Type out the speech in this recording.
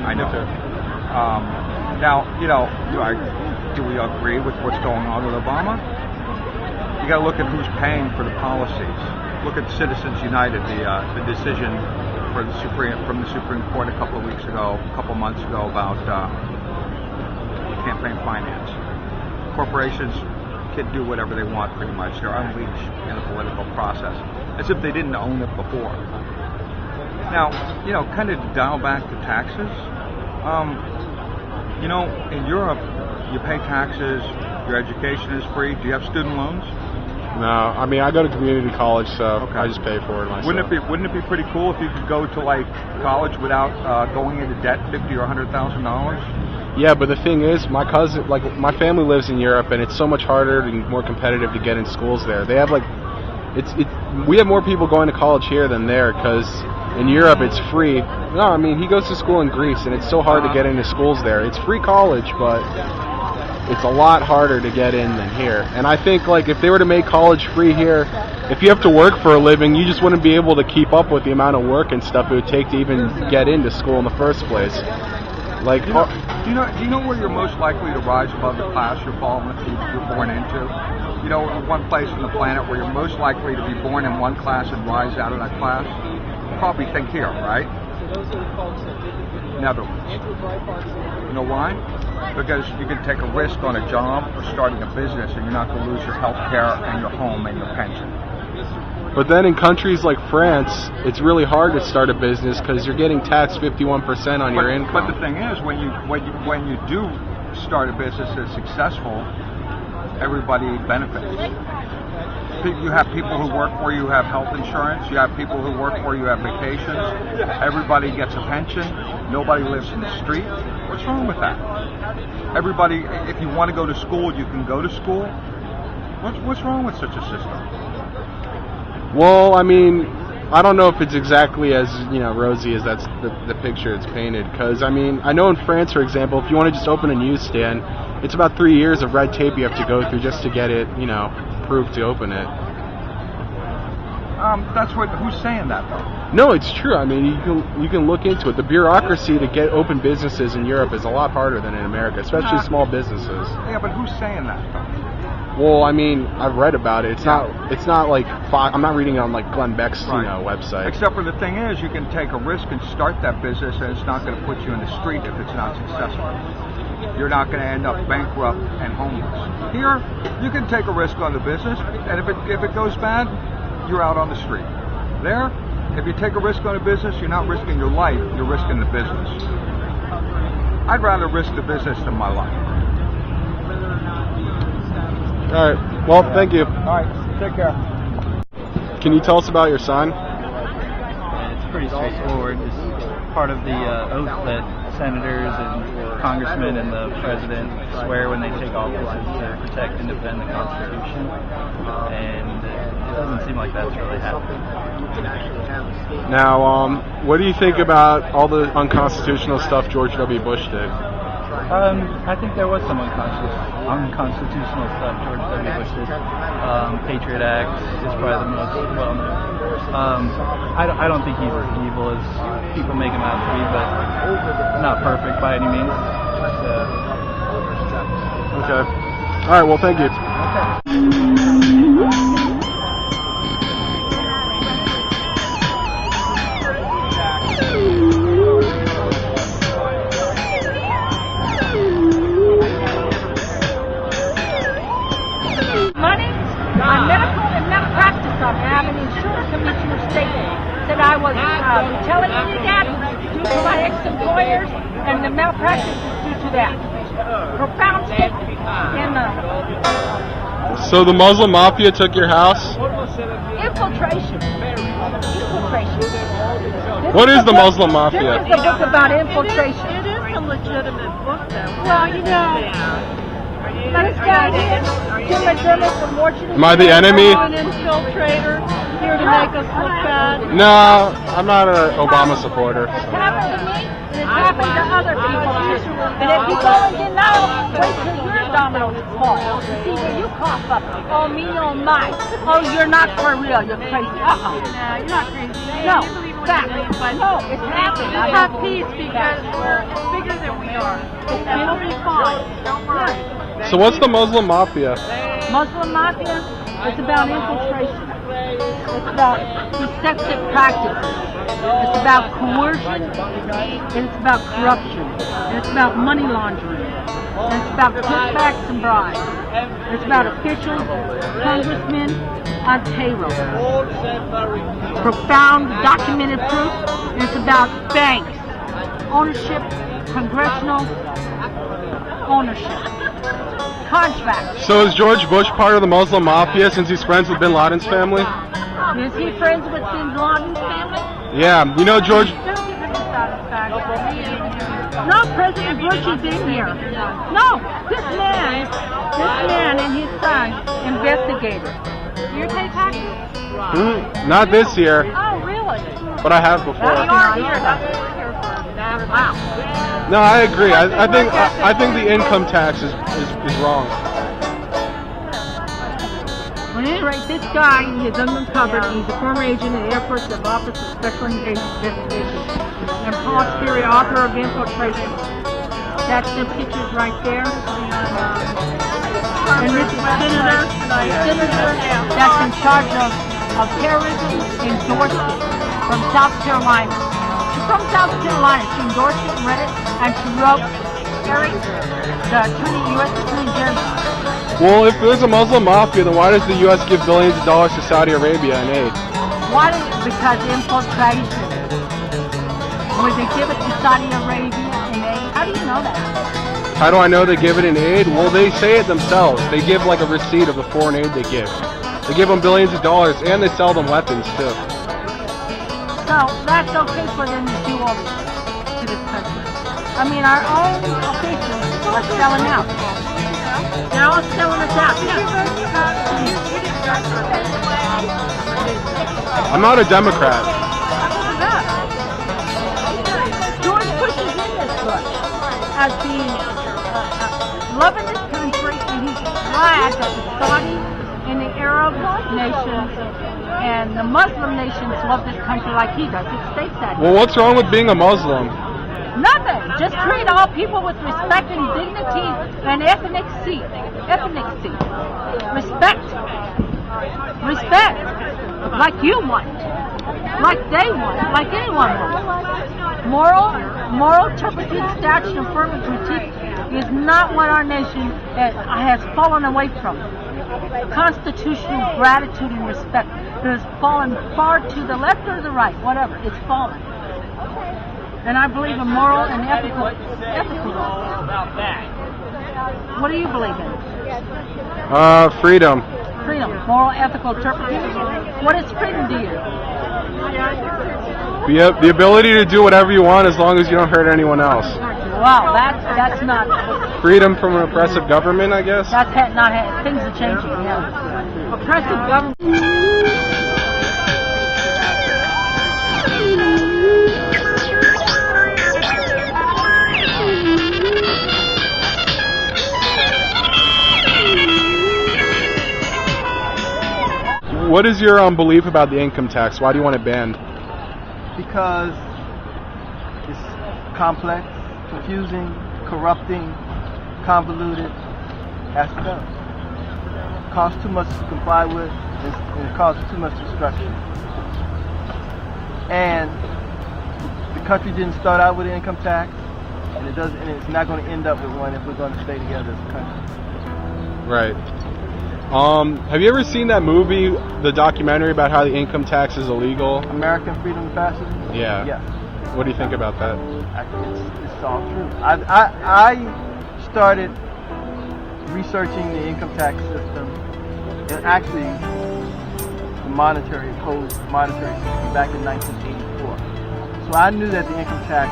I know. Okay. Now, do we agree with what's going on with Obama? You got to look at who's paying for the policies. Look at Citizens United, the decision from the Supreme Court a couple months ago about campaign finance. Corporations can do whatever they want pretty much. They're unleashed in the political process, as if they didn't own it before. Now, kind of dial back to taxes. In Europe, you pay taxes, your education is free. Do you have student loans? No, I mean I go to community college, so okay. I just pay for it myself. Wouldn't it be pretty cool if you could go to like college without going into debt, $50,000 or $100,000? Yeah, but the thing is, my family lives in Europe, and it's so much harder and more competitive to get in schools there. They have we have more people going to college here than there, because in Europe it's free. No, I mean he goes to school in Greece, and it's so hard to get into schools there. It's free college, but it's a lot harder to get in than here. And I think if they were to make college free here, if you have to work for a living, you just wouldn't be able to keep up with the amount of work and stuff it would take to even get into school in the first place. Do you know where you're most likely to rise above the class you're born into? One place on the planet where you're most likely to be born in one class and rise out of that class? You probably think here, right? Netherlands. You know why? Because you can take a risk on a job or starting a business, and you're not going to lose your health care and your home and your pension. But then in countries like France, it's really hard to start a business because you're getting taxed 51% on your income. But the thing is, when you do start a business that's successful, everybody benefits. You have people who work for you who have health insurance. You have people who work for you who have vacations. Everybody gets a pension. Nobody lives in the street. What's wrong with that? Everybody, if you want to go to school, you can go to school. What's wrong with such a system? Well, I mean, I don't know if it's exactly as rosy as that's the picture it's painted. Because I mean, I know in France, for example, if you want to just open a newsstand, it's about 3 years of red tape you have to go through just to get it, approved to open it. Who's saying that though? No, it's true. I mean, you can look into it. The bureaucracy to get open businesses in Europe is a lot harder than in America, especially small businesses. Yeah, but who's saying that though? Well, I mean, I've read about it. It's not like I'm not reading it on Glenn Beck's website. Except for the thing is, you can take a risk and start that business, and it's not going to put you in the street if it's not successful. You're not going to end up bankrupt and homeless. Here, you can take a risk on the business, and if it goes bad, you're out on the street. There, if you take a risk on a business, you're not risking your life, you're risking the business. I'd rather risk the business than my life. All right. Well, thank you. All right. Take care. Can you tell us about your sign? It's pretty straightforward. It's part of the oath that senators and congressmen and the president swear when they take office is to protect and defend the Constitution. And it doesn't seem like that's really happening. Now, what do you think about all the unconstitutional stuff George W. Bush did? I think there was some unconstitutional stuff George W. Bush did. Patriot Act is probably the most well-known. I don't think he's as evil as people make him out to be, but not perfect by any means. Okay. All right. Well, thank you. That I was telling you that due to my ex-employers, and the malpractice is due to that. Profound hit in the... So the Muslim Mafia took your house? Infiltration. What is the Muslim Mafia? This is a book about infiltration. It is a legitimate book, though. Well, this guy here, Jim McDermott from Washington. Am I the enemy? An infiltrator here to make us look bad. No, I'm not an Obama supporter. It's happened to me, and it's happened to other people. And if you go in denial, wait till your dominoes fall. See where you cough up. Oh, me, oh, my. Oh, you're not for real. You're crazy. No, you're not crazy. No. You believe fact. No, it's happening. Just have peace because we're bigger than we are. And we'll be fine. Don't worry. So what's the Muslim Mafia? Muslim Mafia, it's about infiltration. It's about deceptive practices. It's about coercion. And it's about corruption. And it's about money laundering. And it's about kickbacks and bribes. It's about officials, congressmen on payroll. Profound documented proof. And it's about banks, ownership, congressional ownership, contracts. So is George Bush part of the Muslim Mafia since he's friends with Bin Laden's family? Is he friends with Bin Laden's family? Yeah, you know George. No, President Bush is in here. No, this man and his son investigated. You pay taxes? Not this year, Oh, really? but I have before. You are here. That's what we're here for. Wow. No, I agree. I think the income tax is wrong. At any rate, this guy is uncovered. He's a former agent in the Air Force of Office of Special Investigations and Paul Sperry, author of Infiltration. That's the pictures right there. And this is senator that's in charge of terrorism, endorsed it from South Carolina. She's from South Carolina. She endorsed it and read it, and she wrote Sperry, the U.S. Attorney General. Well, if there's a Muslim Mafia, then why does the U.S. give billions of dollars to Saudi Arabia in aid? Why? Because infiltration. Would they give it to Saudi Arabia in aid? How do you know that? How do I know they give it in aid? Well, they say it themselves. They give like a receipt of the foreign aid they give. They give them billions of dollars, and they sell them weapons too. So that's okay for them to do all this to this country. I mean, our own officials are selling out. They're all selling us out. I'm not a Democrat. George Bush is in this book as being loving this country, and he's glad that the Saudis and the Arab nations and the Muslim nations love this country like he does. It states that. Well, what's wrong with being a Muslim? Nothing. Just treat all people with respect and dignity and ethnicity. Respect. Respect. Like you want. Like they want. Like anyone wants. Moral turpitude, statute, and firm critique is not what our nation has fallen away from. Constitutional gratitude and respect has fallen far to the left or the right, whatever. It's fallen. And I believe in moral and ethical. What do you believe in? Freedom. Freedom. Moral, ethical turpitude. What is freedom to you? The ability to do whatever you want as long as you don't hurt anyone else. Wow, that's not. Freedom from an oppressive government, I guess. That's not. Things are changing. Yeah. Oppressive government. What is your belief about the income tax? Why do you want it banned? Because it's complex, confusing, corrupting, convoluted, has to go. Costs too much to comply with, and it causes too much destruction. And the country didn't start out with an income tax, and it's not going to end up with one if we're going to stay together as a country. Right. Have you ever seen that movie, the documentary about how the income tax is illegal? American Freedom and Fascism? Yeah. Yes. What do you think about that? It's all true. I started researching the income tax system and actually the monetary system back in 1984. So I knew that the income tax